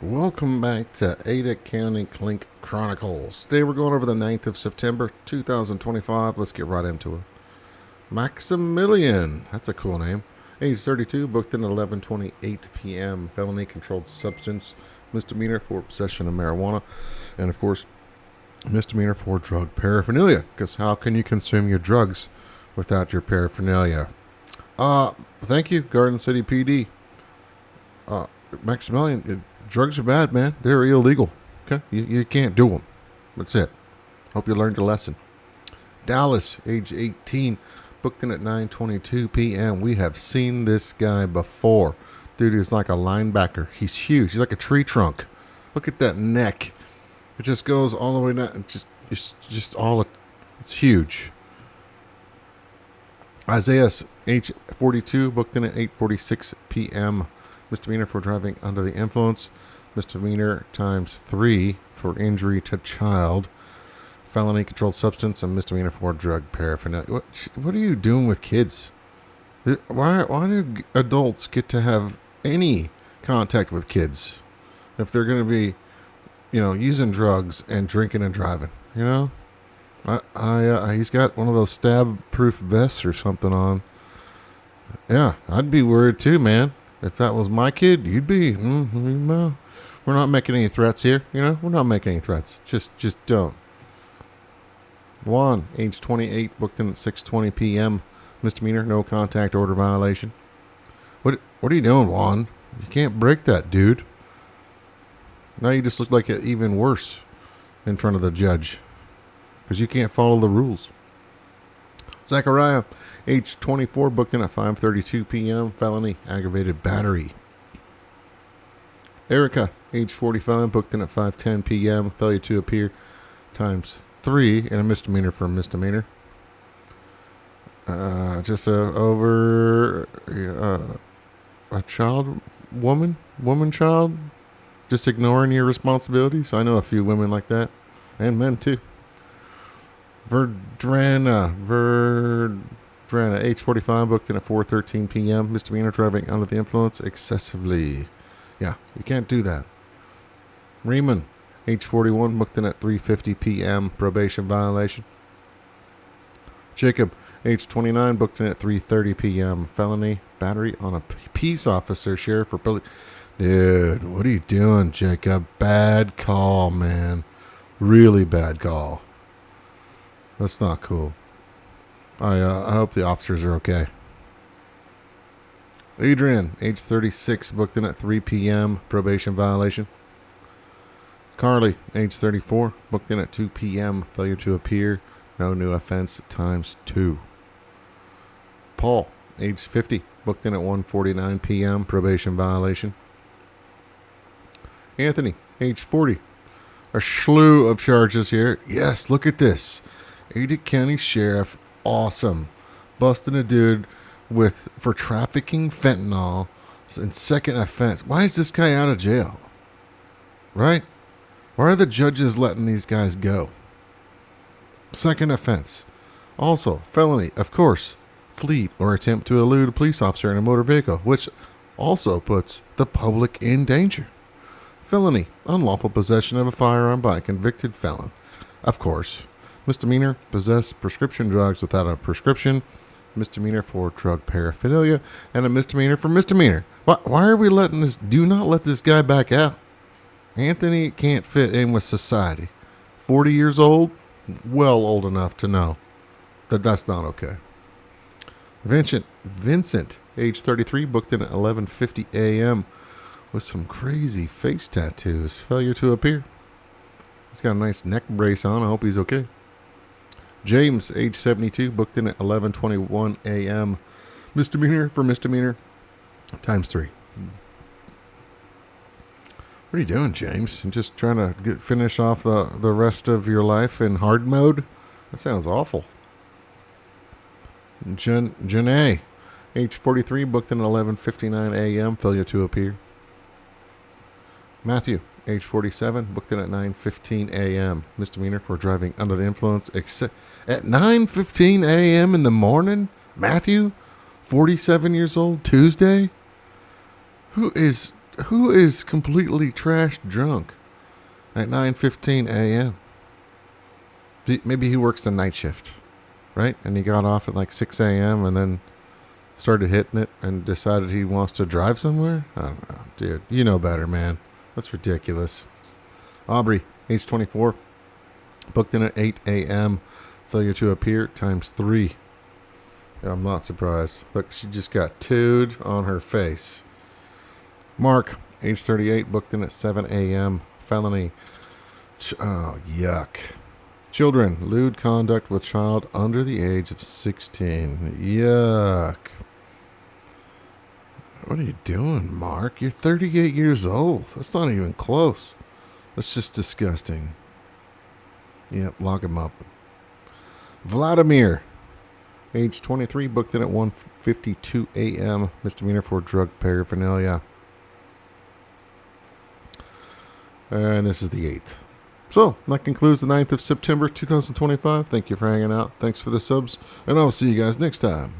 Welcome back to Ada County Clink Chronicles. Today we're going over the 9th of September 2025. Let's get right into it. Maximilian, that's a cool name. Age 32, booked in at 11:28 p.m. Felony controlled substance misdemeanor for possession of marijuana. And of course, misdemeanor for drug paraphernalia. Because how can you consume your drugs without your paraphernalia? Thank you, Garden City PD. Maximilian, drugs are bad, man. They're illegal. Okay? You can't do them. That's it. Hope you learned your lesson. Dallas, age 18, booked in at 9:22 p.m. We have seen this guy before. Dude is like a linebacker. He's huge. He's like a tree trunk. Look at that neck. It just goes all the way down. It's huge. Isaiah, age 42, booked in at 8:46 p.m. Misdemeanor for driving under the influence. Misdemeanor times 3 for injury to child. Felony controlled substance and misdemeanor for drug paraphernalia. What are you doing with kids? Why do adults get to have any contact with kids if they're going to be, using drugs and drinking and driving? He's got one of those stab-proof vests or something on. Yeah, I'd be worried too, man. If that was my kid, you'd be. We're not making any threats here. We're not making any threats. Just don't. Juan, age 28, booked in at 6:20 p.m. Misdemeanor, no contact order violation. What are you doing, Juan? You can't break that, dude. Now you just look like it even worse in front of the judge because you can't follow the rules. Zachariah, age 24, booked in at 5:32 p.m. Felony, aggravated battery. Erica, age 45, booked in at 5:10 p.m. Failure to appear times 3 and a misdemeanor for misdemeanor. A child, just ignoring your responsibilities. I know a few women like that, and men too. Verdrana, age 45, booked in at 4:13 p.m. Misdemeanor driving under the influence excessively. Yeah, you can't do that. Riemann, age 41, booked in at 3:50 p.m. Probation violation. Jacob, age 29, booked in at 3:30 p.m. Felony battery on a peace officer, sheriff or police. Dude, what are you doing, Jacob? Bad call, man. Really bad call. That's not cool. I hope the officers are okay. Adrian, age 36, booked in at 3 p.m. Probation violation. Carly, age 34, booked in at 2 p.m. Failure to appear. No new offense times 2. Paul, age 50, booked in at 1:49 p.m. Probation violation. Anthony, age 40. A slew of charges here. Yes, look at this. Ada County Sheriff, awesome. Busting a dude for trafficking fentanyl and second offense. Why is this guy out of jail? Right? Why are the judges letting these guys go? Second offense. Also, felony, of course, flee or attempt to elude a police officer in a motor vehicle, which also puts the public in danger. Felony, unlawful possession of a firearm by a convicted felon. Of course. Misdemeanor, possess prescription drugs without a prescription. Misdemeanor for drug paraphernalia. And a misdemeanor for misdemeanor. Why are we letting this? Do not let this guy back out. Anthony can't fit in with society. 40 years old? Well old enough to know that that's not okay. Vincent, age 33, booked in at 11:50 a.m. with some crazy face tattoos. Failure to appear. He's got a nice neck brace on. I hope he's okay. James, age 72, booked in at 11:21 a.m. Misdemeanor for misdemeanor times 3. What are you doing, James? You just trying to finish off the rest of your life in hard mode? That sounds awful. Janae, age 43, booked in at 11:59 a.m. Failure to appear. Matthew, age 47, booked in at 9:15 a.m. Misdemeanor for driving under the influence. At 9:15 a.m. in the morning? Matthew, 47 years old, Tuesday? Who is who is completely trashed drunk at 9:15 a.m.? Maybe he works the night shift, right? And he got off at like 6 a.m. and then started hitting it and decided he wants to drive somewhere? I don't know. Dude, you know better, man. That's ridiculous. Aubrey, age 24, booked in at 8 a.m. Failure to appear ×3. Yeah, I'm not surprised. Look, she just got two'd on her face. Mark, age 38, booked in at 7 a.m. Felony. Oh, yuck. Children, lewd conduct with child under the age of 16. Yuck. What are you doing, Mark? You're 38 years old. That's not even close. That's just disgusting. Yep, lock him up. Vladimir, age 23, booked in at 1:52 a.m. Misdemeanor for drug paraphernalia. And this is the 8th. So, that concludes the 9th of September, 2025. Thank you for hanging out. Thanks for the subs. And I'll see you guys next time.